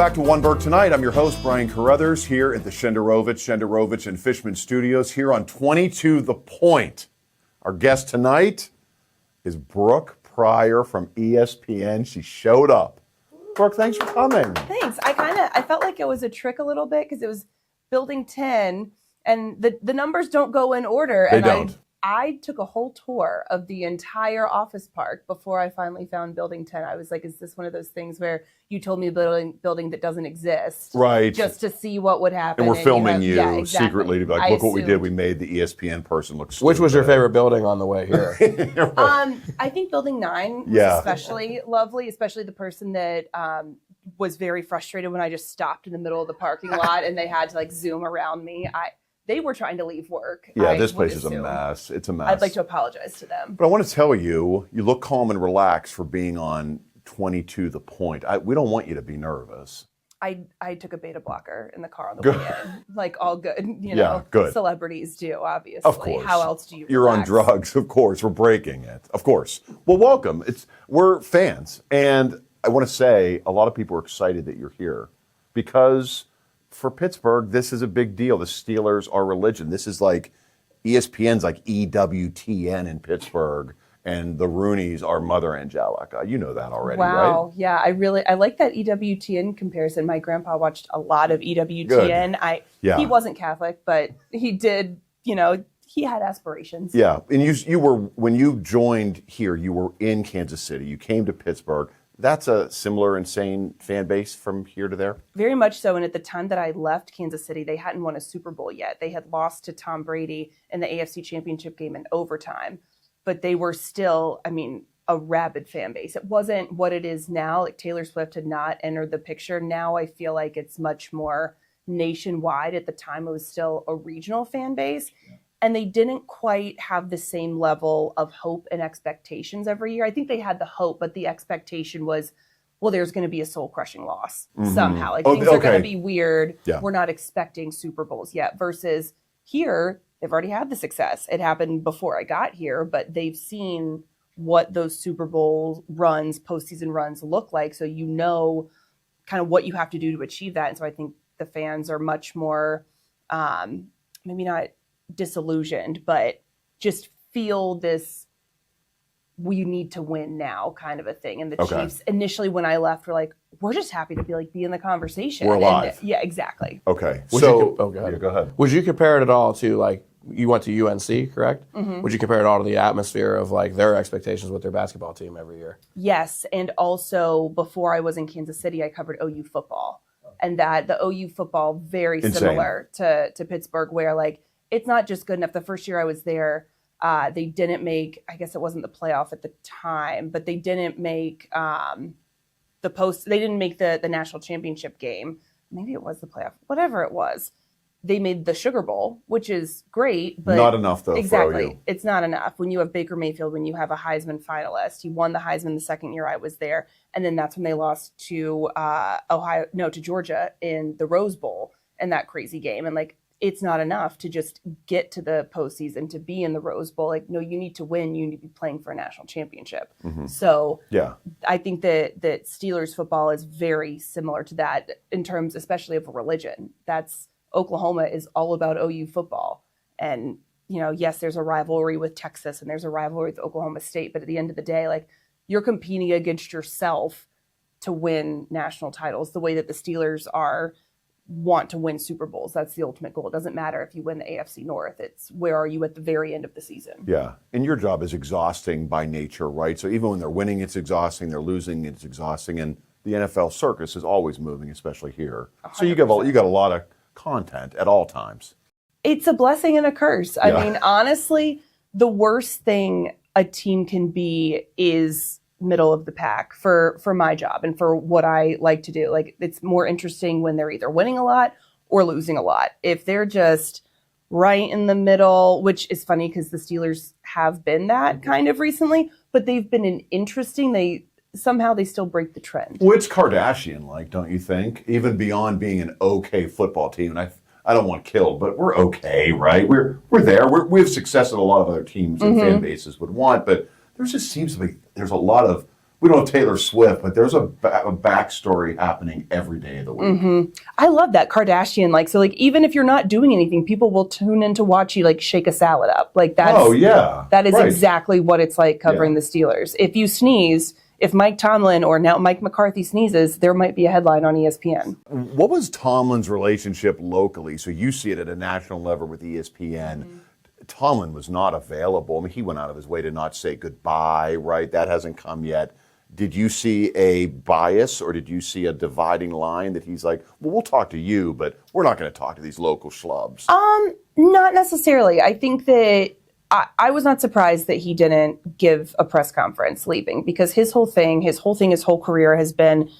Back to oneBURGH tonight. I'm your host, Brian Carruthers, here at the Shenderovich and Fishman Studios here on 22 The Point. Our guest tonight is Brooke Pryor from ESPN. She showed up. Brooke, thanks for coming. Thanks. I felt like it was a trick a little bit because it was Building 10 and the numbers don't go in order. They don't. I took a whole tour of the entire office park before I finally found Building 10. I was like, is this one of those things where you told me a building that doesn't exist? Right. Just to see what would happen. And we're filming you exactly. secretly to be like, look what we did. We made the ESPN person look stupid. Which was your favorite building on the way here? I think Building 9 was especially lovely, especially the person that was very frustrated when I just stopped in the middle of the parking lot and they had to like zoom around me. They were trying to leave work. Yeah, this place is a mess. It's a mess. I'd like to apologize to them. But I want to tell you, you look calm and relaxed for being on 22 The Point. We don't want you to be nervous. I took a beta blocker in the car on the way in. Like all good, good. Celebrities do, obviously. Of course. How else do you You're relax? on drugs, of course. We're breaking it. Of course. Well, welcome. We're fans. And I want to say a lot of people are excited that you're here because for Pittsburgh, this is a big deal. The Steelers are religion. This is like ESPN's like EWTN in Pittsburgh, and the Rooneys are Mother Angelica. You know that already, right? Wow. Yeah, I like that EWTN comparison. My grandpa watched a lot of EWTN. He wasn't Catholic, but he did, he had aspirations. Yeah. And you were, when you joined here, you were in Kansas City. You came to Pittsburgh. That's a similar insane fan base from here to there? Very much so. And at the time that I left Kansas City, they hadn't won a Super Bowl yet. They had lost to Tom Brady in the AFC Championship game in overtime. But they were still, a rabid fan base. It wasn't what it is now. Like Taylor Swift had not entered the picture. Now I feel like it's much more nationwide. At the time, it was still a regional fan base. Yeah. And they didn't quite have the same level of hope and expectations every year. I think they had the hope, but the expectation was, well, there's going to be a soul-crushing loss somehow. Like things are going to be weird. Yeah. We're not expecting Super Bowls yet. Versus here, they've already had the success. It happened before I got here, but they've seen what those Super Bowl runs, postseason runs look like. So you know kind of what you have to do to achieve that. And so I think the fans are much more, maybe not disillusioned, but just feel this we need to win now kind of a thing. And the Chiefs initially when I left were like, we're just happy to be in the conversation. We're alive. And, yeah, exactly. Okay. Go ahead. Would you compare it at all to like you went to UNC, correct? Mm-hmm. Would you compare it all to the atmosphere of like their expectations with their basketball team every year? Yes. And also before I was in Kansas City, I covered OU football. And that the OU football very similar to Pittsburgh where like it's not just good enough. The first year I was there, they didn't make, I guess it wasn't the playoff at the time, but they didn't make they didn't make the national championship game. Maybe it was the playoff, whatever it was. They made the Sugar Bowl, which is great, but not enough though. Exactly. For OU. It's not enough. When you have Baker Mayfield, when you have a Heisman finalist, he won the Heisman the second year I was there. And then that's when they lost to to Georgia in the Rose Bowl in that crazy game. And like, it's not enough to just get to the postseason, to be in the Rose Bowl. Like, no, you need to win. You need to be playing for a national championship. Mm-hmm. So I think that Steelers football is very similar to that in terms, especially of religion. Oklahoma is all about OU football. And, yes, there's a rivalry with Texas and there's a rivalry with Oklahoma State. But at the end of the day, like you're competing against yourself to win national titles the way that the Steelers want to win Super Bowls. That's the ultimate goal. It doesn't matter if you win the AFC North. It's where are you at the very end of the season? Yeah. And your job is exhausting by nature, right? So even when they're winning, it's exhausting. They're losing, it's exhausting. And the NFL circus is always moving, especially here. 100%. So you got a lot of content at all times. It's a blessing and a curse. I mean, honestly, the worst thing a team can be is middle of the pack for my job and for what I like to do. Like it's more interesting when they're either winning a lot or losing a lot. If they're just right in the middle, which is funny because the Steelers have been that kind of recently, but they've been they still break the trend. Well, it's Kardashian-like, don't you think? Even beyond being an okay football team, and I don't want killed, but we're okay, right? We're there. We have success that a lot of other teams and fan bases would want, but there just seems to be there's a lot of we don't have Taylor Swift, but there's a backstory happening every day of the week. I love that Kardashian. So even if you're not doing anything, people will tune in to watch you shake a salad up. That is exactly what it's like covering the Steelers. If you sneeze, if Mike Tomlin or now Mike McCarthy sneezes, there might be a headline on ESPN. What was Tomlin's relationship locally? So you see it at a national level with ESPN. Tomlin was not available. I mean, he went out of his way to not say goodbye, right? That hasn't come yet. Did you see a bias or did you see a dividing line that he's like, well, we'll talk to you, but we're not going to talk to these local schlubs? Not necessarily. I think that I was not surprised that he didn't give a press conference leaving, because his whole career has been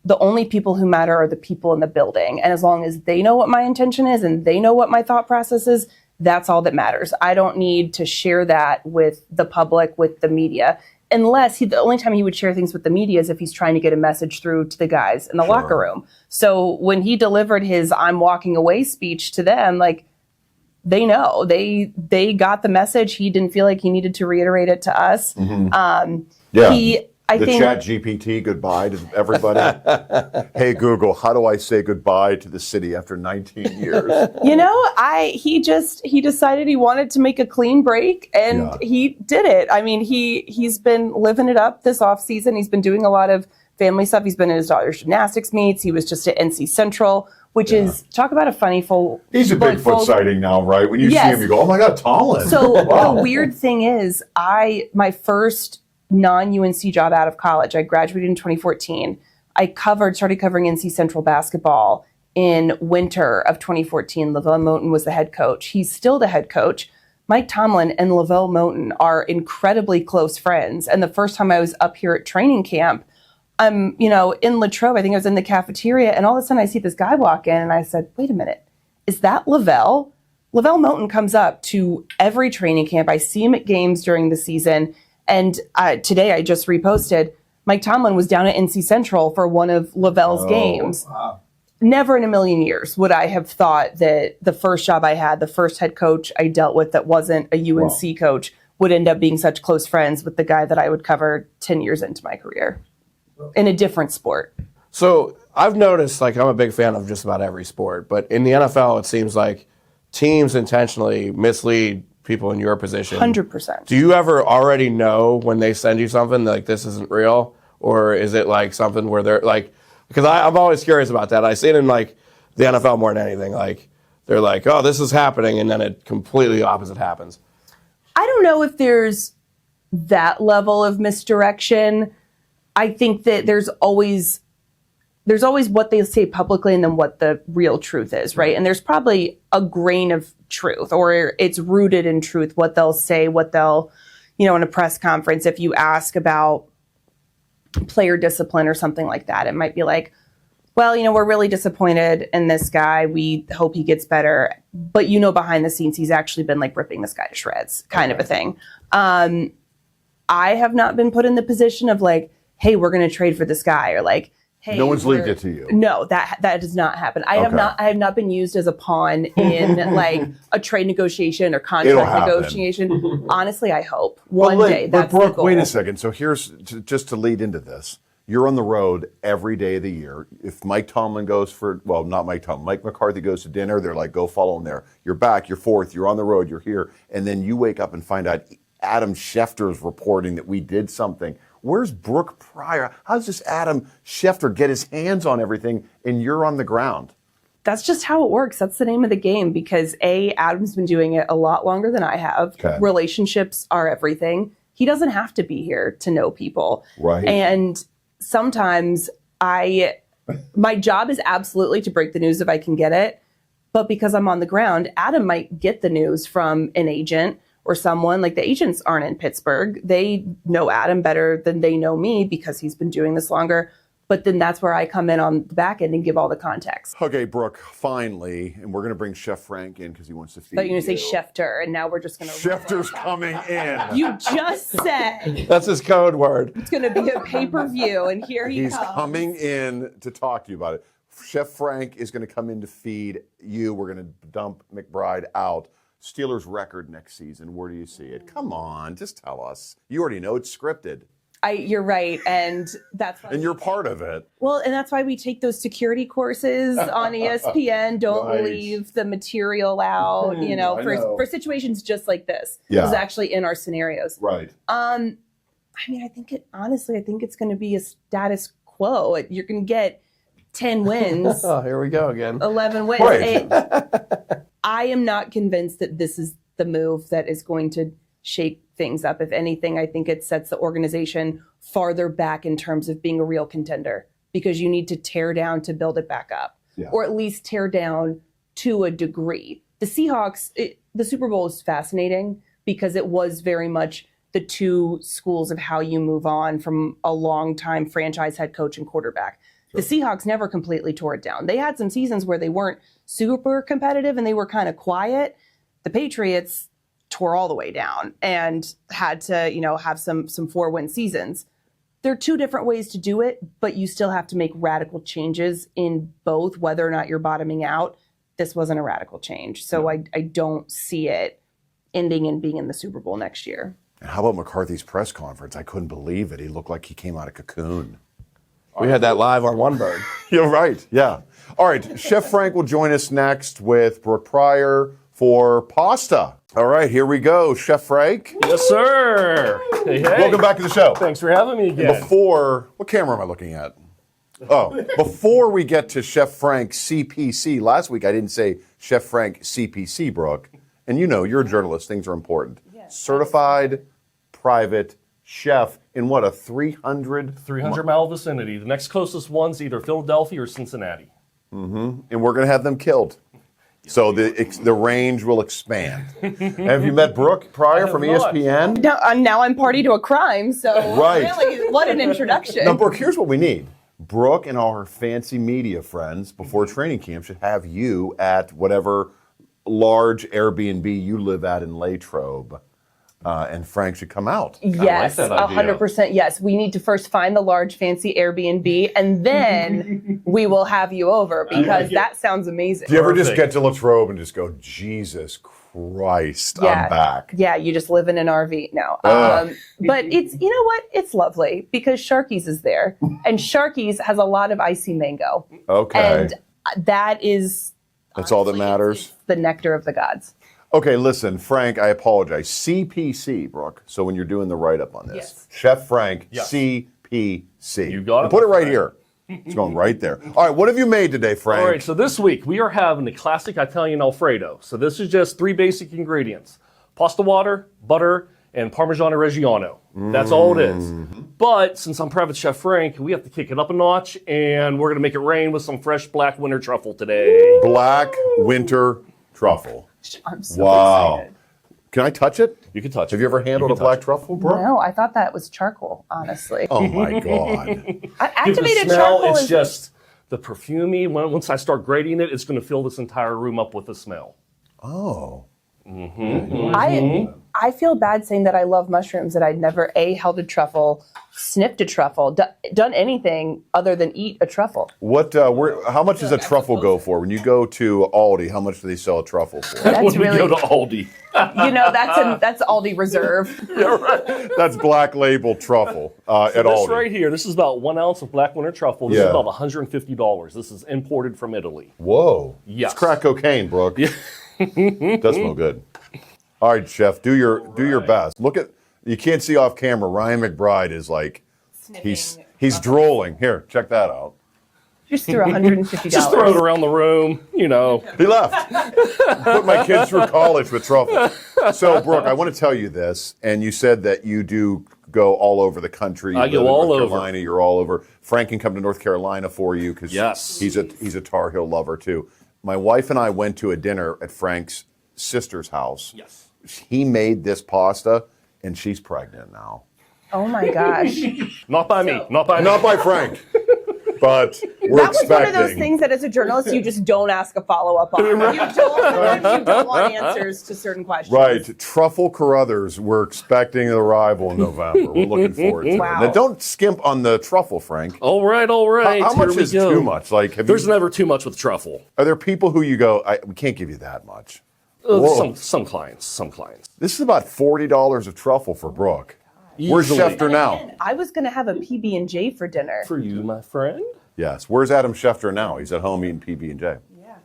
the only people who matter are the people in the building. And as long as they know what my intention is and they know what my thought process is, that's all that matters. I don't need to share that with the public, with the media. Unless the only time he would share things with the media is if he's trying to get a message through to the guys in the locker room. So when he delivered his "I'm walking away" speech to them, they know they got the message. He didn't feel like he needed to reiterate it to us. I think Chat GPT goodbye to everybody. Hey Google, how do I say goodbye to the city after 19 years? He decided he wanted to make a clean break, and he did it. I mean, he's been living it up this off season. He's been doing a lot of family stuff. He's been in his daughter's gymnastics meets. He was just at NC Central, which is, talk about a funny full. He's a Bigfoot sighting now, right? When you see him, you go, oh my God, Tomlin. So the weird thing is, my first non-UNC job out of college, I graduated in 2014. I started covering NC Central basketball in winter of 2014. Lavelle Moten was the head coach. He's still the head coach. Mike Tomlin and Lavelle Moten are incredibly close friends. And the first time I was up here at training camp, I'm, in Latrobe, I think I was in the cafeteria, and all of a sudden I see this guy walk in, and I said, wait a minute, is that Lavelle? Lavelle Moten comes up to every training camp. I see him at games during the season. And today I just reposted, Mike Tomlin was down at NC Central for one of Lavelle's games. Wow. Never in a million years would I have thought that the first job I had, the first head coach I dealt with that wasn't a UNC coach, would end up being such close friends with the guy that I would cover 10 years into my career in a different sport. So I've noticed, I'm a big fan of just about every sport, but in the NFL, it seems like teams intentionally mislead people in your position. 100%. Do you ever already know when they send you something this isn't real? Or is it something where they're because I'm always curious about that. I see it in the NFL more than anything. They're oh, this is happening, and then it completely opposite happens. I don't know if there's that level of misdirection. I think that there's always what they say publicly and then what the real truth is, right? And there's probably a grain of truth, or it's rooted in truth, what they'll say, what they'll, in a press conference, if you ask about player discipline or something like that, it might be well, we're really disappointed in this guy. We hope he gets better. But behind the scenes, he's actually been ripping this guy to shreds, kind of a thing. I have not been put in the position of hey, we're going to trade for this guy, or hey, no one's leaked it to you. No, that does not happen. I have not been used as a pawn in a trade negotiation or contract negotiation. Honestly, I hope one day that's Brooke, the goal. wait a second. So here's just to lead into this. You're on the road every day of the year. If Mike Tomlin goes not Mike Tomlin, Mike McCarthy goes to dinner, they're go follow him there. You're back, you're fourth, you're on the road, you're here, and then you wake up and find out Adam Schefter's reporting that we did something. Where's Brooke Pryor? How does this Adam Schefter get his hands on everything and you're on the ground? That's just how it works. That's the name of the game, because Adam's been doing it a lot longer than I have. Okay. Relationships are everything. He doesn't have to be here to know people. Right. And sometimes my job is absolutely to break the news if I can get it. But because I'm on the ground, Adam might get the news from an agent or someone. The agents aren't in Pittsburgh. They know Adam better than they know me because he's been doing this longer. But then that's where I come in on the back end and give all the context. Okay, Brooke, finally, and we're going to bring Chef Frank in because he wants to feed you. But you're going to say Schefter, and now we're just going to... Schefter's coming in. You just said... That's his code word. It's going to be a pay-per-view, and here he comes. He's coming in to talk to you about it. Chef Frank is going to come in to feed you. We're going to dump McBride out. Steelers record next season. Where do you see it? Come on, just tell us. You already know it's scripted. You're right, and that's why And you're part of it. well, and that's why we take those security courses on ESPN. Don't Right. leave the material out, I know. for situations just like this. Yeah. This is actually in our scenarios. Right. I mean, I think it's going to be a status quo. You're going to get 10 wins, Oh, here we go again. 11 wins. Right. I am not convinced that this is the move that is going to shake things up. If anything, I think it sets the organization farther back in terms of being a real contender, because you need to tear down to build it back up, or at least tear down to a degree. The Seahawks, the Super Bowl is fascinating because it was very much the two schools of how you move on from a long-time franchise head coach and quarterback. The Seahawks never completely tore it down. They had some seasons where they weren't super competitive and they were kind of quiet. The Patriots tore all the way down and had to, have some 4-win seasons. There are two different ways to do it, but you still have to make radical changes in both, whether or not you're bottoming out. This wasn't a radical change. So I don't see it ending in being in the Super Bowl next year. And how about McCarthy's press conference? I couldn't believe it. He looked like he came out of cocoon. We had that live on oneBURGH. You're right. Yeah. All right. Chef Frank will join us next with Brooke Pryor for pasta. All right. Here we go. Chef Frank. Yes, sir. Hey, hey. Welcome back to the show. Thanks for having me again. What camera am I looking at? Oh, before we get to Chef Frank CPC, last week I didn't say Chef Frank CPC, Brooke. And you're a journalist. Things are important. Yes. Certified private chef in what, a 300-mile vicinity. The next closest one's either Philadelphia or Cincinnati. Mm-hmm. And we're going to have them killed. So the range will expand. Have you met Brooke Pryor from ESPN? Now I'm party to a crime, so really, what an introduction. Now, Brooke, here's what we need. Brooke and all her fancy media friends before training camp should have you at whatever large Airbnb you live at in Latrobe. And Frank should come out. Yes, I like that idea. 100%. Yes, we need to first find the large, fancy Airbnb, and then we will have you over, because that sounds amazing. Do you ever just get to Latrobe and just go, Jesus Christ, I'm back? Yeah, you just live in an RV. No. But it's, you know what? It's lovely because Sharky's is there, and Sharky's has a lot of icy mango. Okay. And that's all that matters? It's the nectar of the gods. Okay, listen, Frank, I apologize. CPC, Brooke. So when you're doing the write-up on this, yes. Chef Frank, yes. CPC. You got it. And put it right here. It's going right there. All right, what have you made today, Frank? All right, so this week we are having the classic Italian Alfredo. So this is just 3 basic ingredients: pasta water, butter, and Parmigiano Reggiano. That's all it is. But since I'm private chef Frank, we have to kick it up a notch, and we're going to make it rain with some fresh black winter truffle today. Black winter truffle. I'm so excited. Can I touch it? You can touch it. Have you ever handled a black truffle, Brooke? No, I thought that was charcoal, honestly. Oh, my God. Activated the smell, charcoal it's is just the perfumey. Once I start grating it, it's going to fill this entire room up with the smell. Oh. I feel bad saying that I love mushrooms, that I'd never held a truffle, sniffed a truffle, done anything other than eat a truffle. How much does a truffle go for? When you go to Aldi, how much do they sell a truffle for? That's when we go to Aldi. That's Aldi Reserve. Yeah, right. That's black label truffle at This Aldi. right here, this is about 1 ounce of black winter truffle. This is about $150. This is imported from Italy. Whoa. Yes. It's crack cocaine, Brooke. Does smell good. All right, Chef, do your best. You can't see off camera. Ryan McBride is like, he's drooling. Here, check that out. Just threw $150. Just throw it around the room, He left. Put my kids through college with truffle. So, Brooke, I want to tell you this, and you said that you do go all over the country. I go all over. North Carolina, you're all over. Frank can come to North Carolina for you because Yes. he's a Tar Heel lover too. My wife and I went to a dinner at Frank's sister's house. Yes. He made this pasta, and she's pregnant now. Oh my gosh. Not by me. Not by me. Not by Frank, but we're That was expecting. one of those things that as a journalist, you just don't ask a follow-up on. You don't want answers to certain questions. Right. Truffle Carruthers, we're expecting an arrival in November. We're looking forward to it. Wow. Now, don't skimp on the truffle, Frank. All right. How Here much we is go. too much? Like, There's never too much with truffle. are there people who you go, we can't give you that much? Whoa. Some clients. This is about $40 of truffle for Brooke. Where's Easily. Schefter now? I was going to have a PB&J for dinner. For you, my friend. Yes. Where's Adam Schefter now? He's at home eating PB&J. Yeah.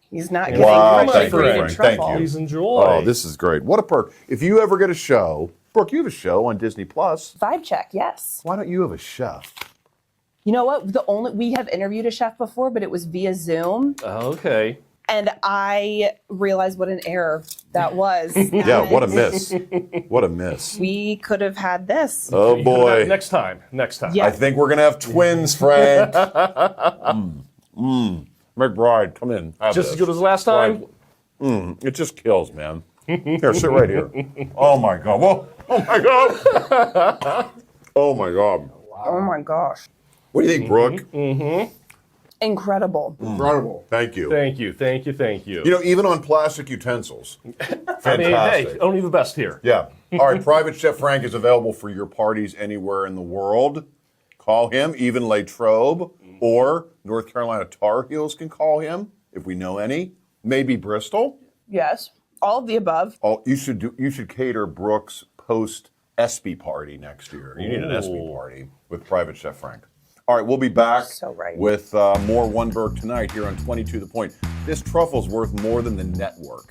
He's not getting Wow, much thank you, grated Frank. Thank truffle. you. Please enjoy. Oh, this is great. What a perk. If you ever get a show, Brooke, you have a show on Disney Plus. Vibe check, yes. Why don't you have a chef? You know what? We have interviewed a chef before, but it was via Zoom. Okay. And I realized what an error that was. Yeah, what a miss. What a miss. We could have had this. Oh, boy. Next time. Yeah. I think we're going to have twins, Frank. McBride, come in. Have Just this. as good as last time? It just kills, man. Here, sit right here. Oh, my God. Whoa. Oh, my God. Oh, my God. Oh my gosh. What do you think, Brooke? Incredible. Incredible. Thank you. Thank you, thank you, thank you. You know, even on plastic utensils. Fantastic. I mean, hey, only the best here. Yeah. All right, Private Chef Frank is available for your parties anywhere in the world. Call him. Even Latrobe or North Carolina Tar Heels can call him, if we know any. Maybe Bristol. Yes. All of the above. Oh, you should cater Brooke's post ESPY party next year. You need an ESPY party with Private Chef Frank. All right, we'll be back So right. with more oneBURGH tonight here on 22 The Point. This truffle's worth more than the network.